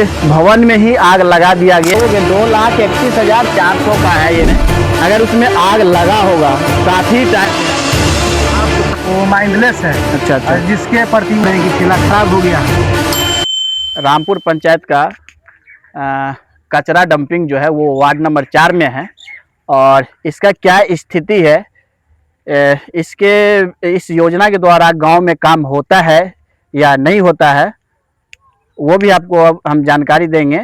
भवन में ही आग लगा दिया गया। 2,31,400 का है ये। अगर उसमें आग लगा होगा काफ़ी टाइम, वो माइंडलेस है। अच्छा अच्छा। जिसके प्रति की ठेला खराब हो गया। रामपुर पंचायत का कचरा डंपिंग जो है वो वार्ड नंबर 4 में है, और इसका क्या स्थिति है, इस योजना के द्वारा गांव में काम होता है या नहीं होता है, वो भी आपको अब हम जानकारी देंगे।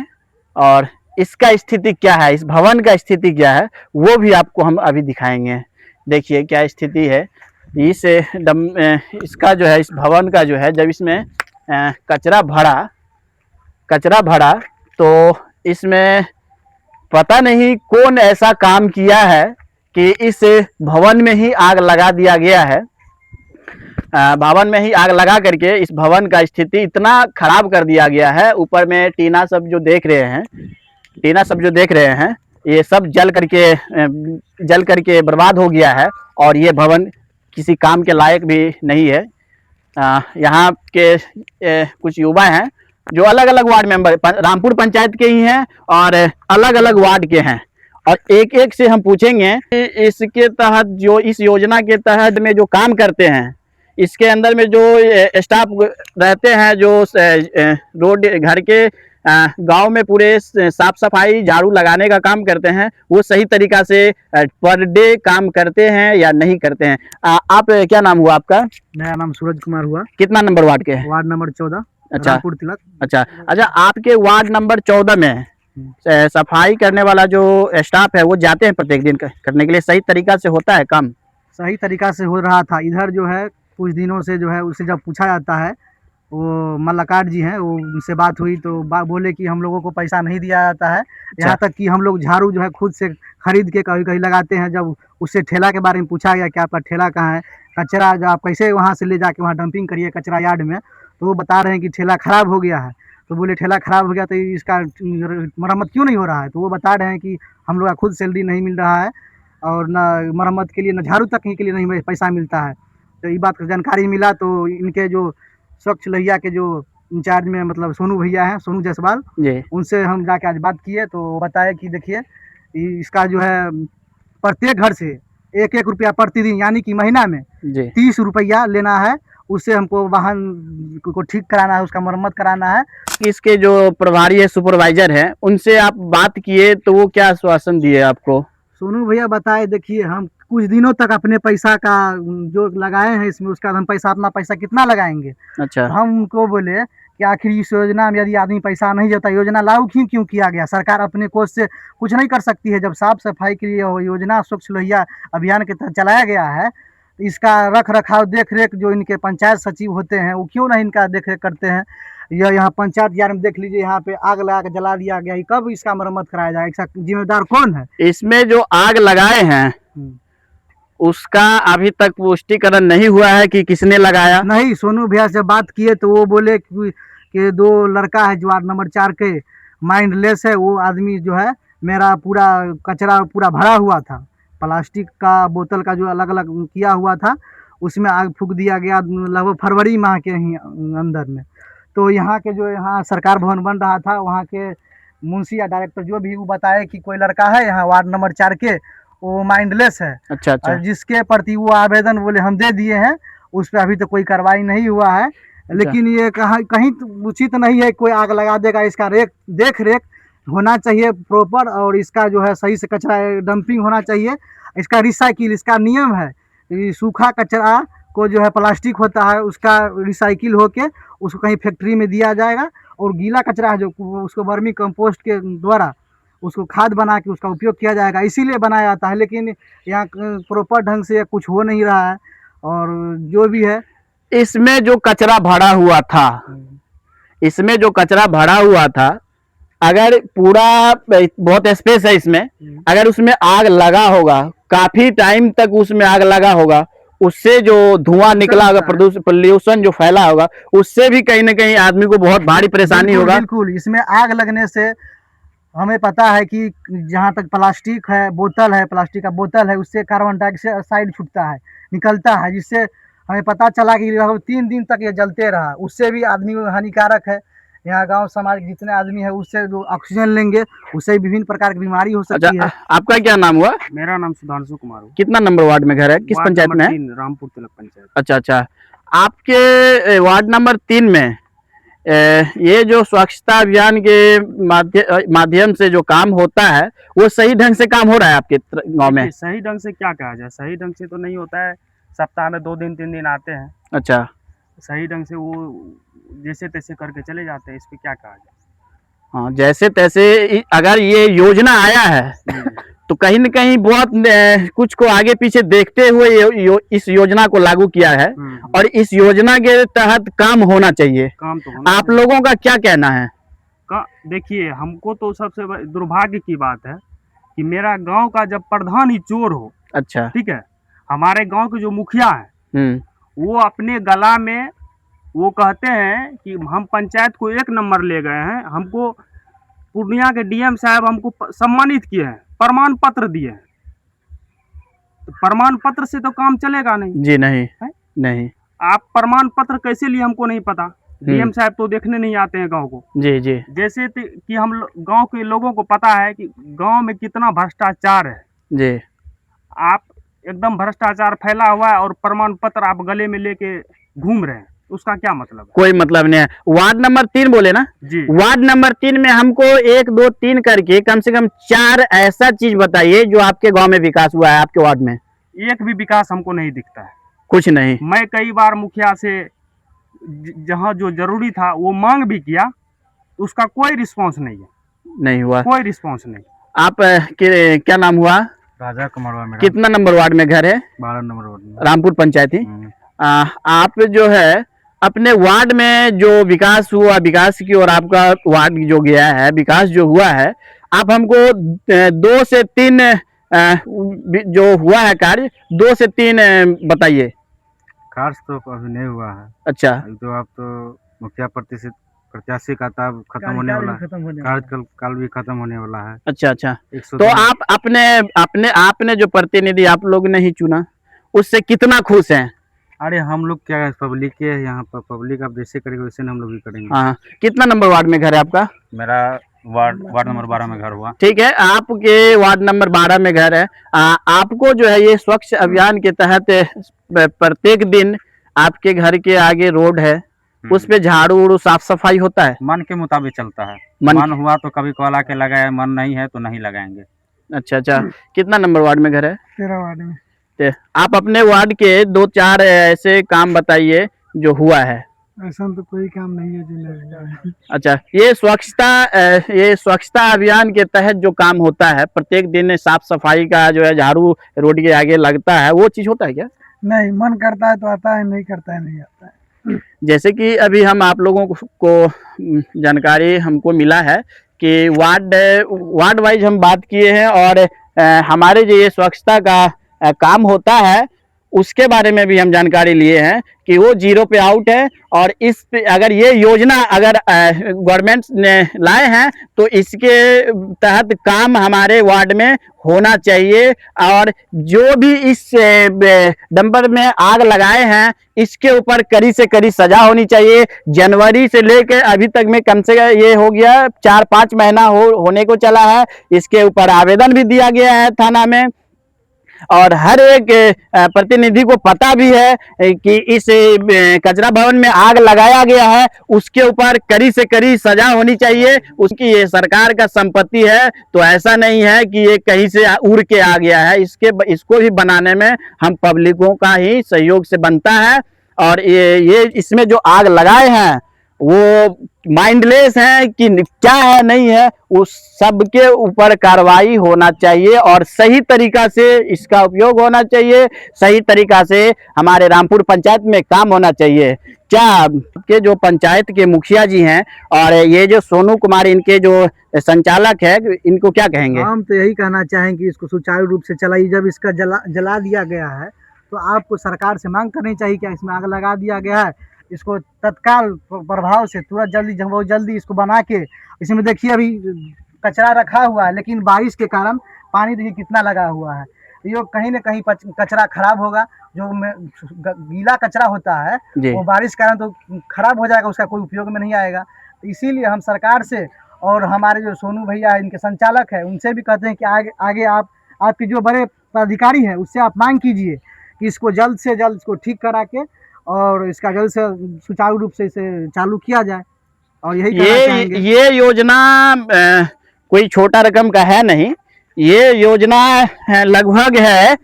और इसका स्थिति क्या है, इस भवन का स्थिति क्या है, वो भी आपको हम अभी दिखाएंगे। देखिए क्या स्थिति है इसका जो है, इस भवन का जो है, जब इसमें कचरा भरा तो इसमें पता नहीं कौन ऐसा काम किया है कि इस भवन में ही आग लगा दिया गया है। भवन में ही आग लगा करके इस भवन का स्थिति इतना खराब कर दिया गया है। ऊपर में टीना सब जो देख रहे हैं, ये सब जल करके बर्बाद हो गया है, और ये भवन किसी काम के लायक भी नहीं है। यहाँ के कुछ युवा हैं जो अलग अलग वार्ड मेंबर रामपुर पंचायत के ही हैं और अलग अलग वार्ड के हैं, और एक एक से हम पूछेंगे कि इसके तहत, जो इस योजना के तहत में जो काम करते हैं, इसके अंदर में जो स्टाफ रहते हैं, जो रोड घर के गांव में पूरे साफ सफाई झाड़ू लगाने का काम करते हैं, वो सही तरीका से पर डे काम करते हैं या नहीं करते हैं। आप क्या नाम हुआ आपका? मेरा नाम सूरज कुमार हुआ। कितना नंबर वार्ड के? Ward number 14। अच्छा रामपुर तिलक। अच्छा। आपके वार्ड नंबर 14 में सफाई करने वाला जो स्टाफ है वो जाते हैं प्रत्येक दिन करने के लिए, सही तरीका से होता है काम? सही तरीका से हो रहा था। इधर जो है कुछ दिनों से जो है उससे जब पूछा जाता है, वो मल्लाकार जी हैं, वो उनसे बात हुई तो बोले कि हम लोगों को पैसा नहीं दिया जाता है। यहाँ तक कि हम लोग झाड़ू जो है खुद से खरीद के कहीं कहीं लगाते हैं। जब उससे ठेला के बारे में पूछा गया कि आपका ठेला कहाँ है, कचरा जो आप कैसे वहाँ से ले जाके वहाँ डंपिंग करिए कचरा यार्ड में, तो वो बता रहे हैं कि ठेला ख़राब हो गया है। तो बोले ठेला ख़राब हो गया तो इसका मरम्मत क्यों नहीं हो रहा है? तो वो बता रहे हैं कि हम लोग का खुद सैलरी नहीं मिल रहा है, और न मरम्मत के लिए, न झाड़ू तक के लिए नहीं पैसा मिलता है। तो ये बात की जानकारी मिला तो इनके जो स्वच्छ लोहिया के जो इंचार्ज में मतलब सोनू भैया हैं, सोनू जायसवाल, उनसे हम जाके आज बात किए तो वो बताए कि देखिए इसका जो है प्रत्येक घर से 1-1 रुपया प्रतिदिन, यानी कि महीना में 30 रुपया लेना है। उससे हमको वाहन को ठीक कराना है, उसका मरम्मत कराना है। इसके जो प्रभारी है, सुपरवाइजर हैं, उनसे आप बात किए तो वो क्या आश्वासन दिए आपको? सोनू भैया बताए देखिए हम कुछ दिनों तक अपने पैसा का जो लगाए हैं इसमें, उसका हम पैसा, अपना पैसा कितना लगाएंगे। अच्छा। हम उनको बोले कि आखिर इस योजना में यदि आदमी पैसा नहीं देता, योजना लागू क्यों किया गया? सरकार अपने कोष से कुछ नहीं कर सकती है। जब साफ सफाई के लिए योजना स्वच्छ लोहिया अभियान के तहत चलाया गया है, इसका रख रखाव देख रेख जो इनके पंचायत सचिव होते हैं वो क्यों नहीं इनका देख रेख करते हैं? यह यहाँ पंचायत यार में देख लीजिए, यहाँ पे आग लगा के जला दिया गया। कब इसका मरम्मत कराया जाएगा? इसका जिम्मेदार कौन है? इसमें जो आग लगाए हैं उसका अभी तक पुष्टिकरण नहीं हुआ है कि किसने लगाया? नहीं, सोनू भैया से बात किए तो वो बोले कि 2 लड़का है जो वार्ड नंबर 4 के, माइंडलेस है वो आदमी, जो है मेरा पूरा कचरा पूरा भरा हुआ था, प्लास्टिक का बोतल का जो अलग अलग किया हुआ था, उसमें आग फूंक दिया गया लगभग फरवरी माह के ही अंदर में। तो यहाँ के जो यहाँ सरकार भवन बन रहा था, वहाँ के मुंशी या डायरेक्टर जो भी, वो बताए कि कोई लड़का है यहाँ वार्ड नंबर 4 के, वो माइंडलेस है। अच्छा अच्छा। जिसके प्रति वो आवेदन बोले हम दे दिए हैं, उस पर अभी तक कोई कार्रवाई नहीं हुआ है। लेकिन ये कहीं उचित नहीं है कोई आग लगा देगा। इसका देख रेख होना चाहिए प्रॉपर, और इसका जो है सही से कचरा डंपिंग होना चाहिए। इसका रिसाइकिल, इसका नियम है, सूखा कचरा को जो है प्लास्टिक होता है उसका रिसाइकिल होके उसको कहीं फैक्ट्री में दिया जाएगा, और गीला कचरा है जो उसको वर्मी कंपोस्ट के द्वारा उसको खाद बना के उसका उपयोग किया जाएगा, इसीलिए बनाया जाता है। लेकिन यहाँ प्रॉपर ढंग से कुछ हो नहीं रहा है। और जो भी है, इसमें जो कचरा भरा हुआ था, अगर पूरा बहुत स्पेस है इसमें, अगर उसमें आग लगा होगा, काफी टाइम तक उसमें आग लगा होगा, उससे जो धुआं निकला होगा, पोल्यूशन जो फैला होगा, उससे भी कहीं ना कहीं आदमी को बहुत भारी परेशानी होगा। बिल्कुल, इसमें आग लगने से हमें पता है कि जहाँ तक प्लास्टिक है, बोतल है, प्लास्टिक का बोतल है, उससे कार्बन डाइऑक्साइड छूटता है, निकलता है, जिससे हमें पता चला कि 3 दिन तक ये जलते रहा, उससे भी आदमी को हानिकारक है। यहाँ गांव समाज के जितने आदमी है उससे जो ऑक्सीजन लेंगे उससे विभिन्न प्रकार की बीमारी हो सकती अच्छा, है। आपका क्या नाम हुआ? मेरा नाम सुधांशु कुमार है। कितना नंबर वार्ड में घर है, किस वार्ड पंचायत नंबर में है? 3 रामपुर तिलक पंचायत। अच्छा अच्छा, आपके वार्ड नंबर 3 में ये जो स्वच्छता अभियान के माध्यम से जो काम होता है वो सही ढंग से काम हो रहा है आपके गांव में? देखिए, सही ढंग से क्या कहा जाए, सही ढंग से तो नहीं होता है। सप्ताह में 2 दिन 3 दिन आते हैं, अच्छा, सही ढंग से वो जैसे तैसे करके चले जाते हैं। इस पे क्या कहा जाए। हाँ, जैसे तैसे अगर ये योजना आया है तो कहीं न कहीं बहुत कुछ को आगे पीछे देखते हुए इस योजना को लागू किया है और इस योजना के तहत काम होना चाहिए। काम तो होना आप लोगों का क्या कहना है? देखिए, हमको तो सबसे दुर्भाग्य की बात है कि मेरा गांव का जब प्रधान ही चोर हो। अच्छा, ठीक है, हमारे गांव के जो मुखिया है वो अपने गला में वो कहते हैं कि हम पंचायत को 1 नंबर ले गए हैं, हमको पूर्णिया के डीएम साहब हमको सम्मानित किए हैं, प्रमाण पत्र दिए हैं। तो प्रमाण पत्र से तो काम चलेगा नहीं जी, नहीं है? नहीं। आप प्रमाण पत्र कैसे लिए हमको नहीं पता। डीएम साहब तो देखने नहीं आते हैं गांव को। जी जी। जैसे कि हम गांव के लोगों को पता है कि गांव में कितना भ्रष्टाचार है जी। आप एकदम भ्रष्टाचार फैला हुआ है और प्रमाण पत्र आप गले में लेके घूम रहे हैं, उसका क्या मतलब है? कोई मतलब नहीं है। वार्ड नंबर 3 बोले ना जी। वार्ड नंबर 3 में हमको 1 2 3 करके कम से कम 4 ऐसा चीज बताइए जो आपके गांव में विकास हुआ है। आपके वार्ड में एक भी विकास हमको नहीं दिखता है, कुछ नहीं। मैं कई बार मुखिया से जहां जो जरूरी था वो मांग भी किया, उसका कोई रिस्पांस नहीं है, नहीं हुआ, कोई रिस्पांस नहीं। आप क्या नाम हुआ? राजा कुमार मेरा। कितना नंबर वार्ड में घर है? 12 नंबर वार्ड में, रामपुर पंचायती। आप जो है अपने वार्ड में जो विकास हुआ, विकास की और आपका वार्ड जो गया है, विकास जो हुआ है, आप हमको 2 से 3 जो हुआ है कार्य 2 से 3 बताइए। कार्य तो अभी नहीं हुआ है। अच्छा, तो आप तो मुखिया प्रत्याशी का तब खत्म होने वाला है, कार्यकाल भी खत्म होने वाला है। अच्छा अच्छा। तो आप आपने जो प्रतिनिधि आप लोग ने ही चुना उससे कितना खुश हैं? अरे हम लोग क्या है, पब्लिक के यहाँ पर, पब्लिक आप जैसे करेंगे वैसे हम लोग भी करेंगे। हाँ, कितना नंबर वार्ड में घर है आपका? मेरा वार्ड नंबर 12 में घर हुआ। ठीक है, आपके वार्ड नंबर 12 में घर है। आपको जो है ये स्वच्छ अभियान के तहत प्रत्येक दिन आपके घर के आगे रोड है, उस पे झाड़ू उड़ू साफ सफाई होता है? मन के मुताबिक चलता है। मन हुआ तो कभी कॉला के लगाए, मन नहीं है तो नहीं लगाएंगे। अच्छा अच्छा। कितना नंबर वार्ड में घर है? 13 वार्ड में। आप अपने वार्ड के 2-4 ऐसे काम बताइए जो हुआ है। ऐसा तो कोई काम नहीं है जो। अच्छा, ये स्वच्छता अभियान के तहत जो काम होता है, प्रत्येक दिन साफ सफाई का जो है झाड़ू रोड के आगे लगता है, वो चीज होता है क्या? नहीं, मन करता है तो आता है, नहीं करता है नहीं आता है। जैसे कि अभी हम आप लोगों को जानकारी हमको मिला है कि वार्ड वाइज हम बात किए हैं और हमारे जो ये स्वच्छता का काम होता है उसके बारे में भी हम जानकारी लिए हैं कि वो 0 पे आउट है। और इस पे अगर ये योजना अगर गवर्नमेंट ने लाए हैं तो इसके तहत काम हमारे वार्ड में होना चाहिए। और जो भी इस डंपर में आग लगाए हैं इसके ऊपर कड़ी से कड़ी सजा होनी चाहिए। जनवरी से लेकर अभी तक में कम से कम ये हो गया 4-5 महीना होने को चला है। इसके ऊपर आवेदन भी दिया गया है थाना में और हर एक प्रतिनिधि को पता भी है कि इस कचरा भवन में आग लगाया गया है, उसके ऊपर कड़ी से कड़ी सजा होनी चाहिए। उसकी ये सरकार का संपत्ति है, तो ऐसा नहीं है कि ये कहीं से उड़ के आ गया है। इसको भी बनाने में हम पब्लिकों का ही सहयोग से बनता है। और ये इसमें जो आग लगाए हैं वो माइंडलेस है कि क्या है नहीं है, उस सब के ऊपर कार्रवाई होना चाहिए और सही तरीका से इसका उपयोग होना चाहिए। सही तरीका से हमारे रामपुर पंचायत में काम होना चाहिए। क्या के जो पंचायत के मुखिया जी हैं और ये जो सोनू कुमार इनके जो संचालक है, इनको क्या कहेंगे? हम तो यही कहना चाहेंगे कि इसको सुचारू रूप से चलाइए। जब इसका जला दिया गया है तो आपको सरकार से मांग करनी चाहिए, क्या इसमें आग लगा दिया गया है, इसको तत्काल प्रभाव से तुरंत जल्दी इसको बना के, इसमें देखिए अभी कचरा रखा हुआ है लेकिन बारिश के कारण पानी देखिए कितना लगा हुआ है। ये कहीं ना कहीं कचरा खराब होगा। जो गीला कचरा होता है वो बारिश के कारण तो खराब हो जाएगा, उसका कोई उपयोग में नहीं आएगा। इसीलिए हम सरकार से और हमारे जो सोनू भैया है, इनके संचालक है, उनसे भी कहते हैं कि आगे आगे आपके जो बड़े पदाधिकारी हैं उससे आप मांग कीजिए कि इसको जल्द से जल्द इसको ठीक करा के और इसका जल्द से सुचारू रूप से इसे चालू किया जाए। और यही कहना चाहेंगे। ये योजना कोई छोटा रकम का है नहीं, ये योजना लगभग है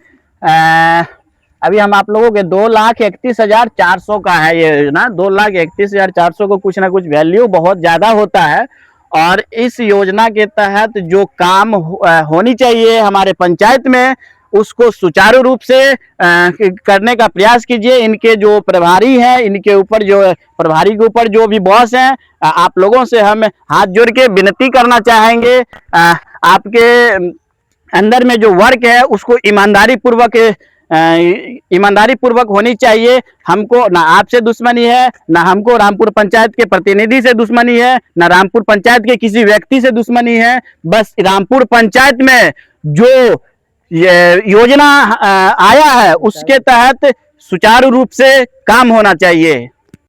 अभी हम आप लोगों के 2,31,400 का है ये योजना। 2,31,400 को कुछ ना कुछ वैल्यू बहुत ज्यादा होता है। और इस योजना के तहत जो काम होनी चाहिए हमारे पंचायत में, उसको सुचारू रूप से करने का प्रयास कीजिए। इनके जो प्रभारी हैं, इनके ऊपर जो प्रभारी के ऊपर जो भी बॉस हैं, आप लोगों से हम हाथ जोड़ के विनती करना चाहेंगे, आपके अंदर में जो वर्क है उसको ईमानदारी पूर्वक होनी चाहिए। हमको ना आपसे दुश्मनी है, ना हमको रामपुर पंचायत के प्रतिनिधि से दुश्मनी है, ना रामपुर पंचायत के किसी व्यक्ति से दुश्मनी है। बस रामपुर पंचायत में जो ये योजना आया है उसके तहत सुचारू रूप से काम होना चाहिए।